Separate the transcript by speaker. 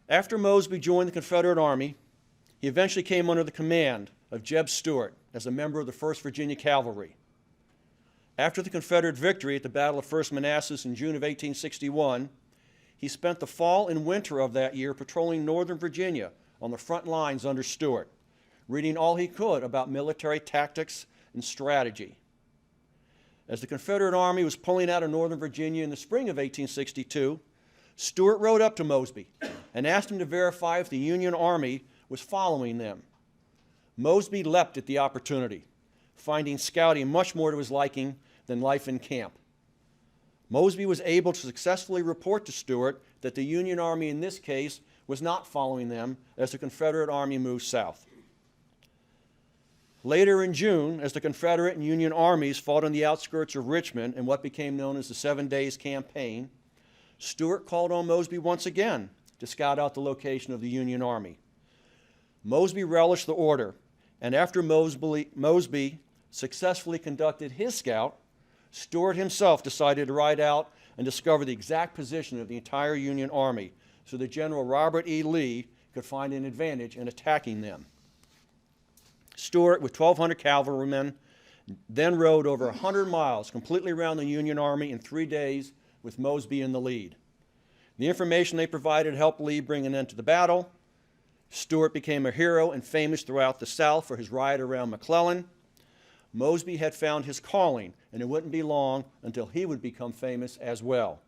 Speaker 1: After Mosby joined the Confederate Army, he eventually came under the command of Jeb Stuart as a member of the 1st Virginia Cavalry. After the Confederate victory at the Battle of First Manassas in June of 1861, he spent the fall and winter of that year patrolling northern Virginia on the front lines under Stuart, reading all he could about military tactics and strategy. As the Confederate Army was pulling out of northern Virginia in the spring of 1862, Stuart rode up to Mosby and asked him to verify if the Union Army was following them. Mosby leapt at the opportunity, finding scouting much more to his liking than life in camp. Mosby was able to successfully report to Stuart that the Union Army in this case was not following them as the Confederate Army moved south. Later in June, as the Confederate and Union armies fought on the outskirts of Richmond in what became known as the 7 Days Campaign, Stuart called on Mosby once again to scout out the location of the Union Army. Mosby relished the order, and after Mosby successfully conducted his scout, Stuart himself decided to ride out and discover the exact position of the entire Union Army so that General Robert E. Lee could find an advantage in attacking them. Stuart, with 1,200 cavalrymen, then rode over 100 miles completely around the Union Army in 3 days with Mosby in the lead. The information they provided helped Lee bring an end to the battle. Stuart became a hero and famous throughout the South for his ride around McClellan. Mosby had found his calling, and it wouldn't be long until he would become famous as well.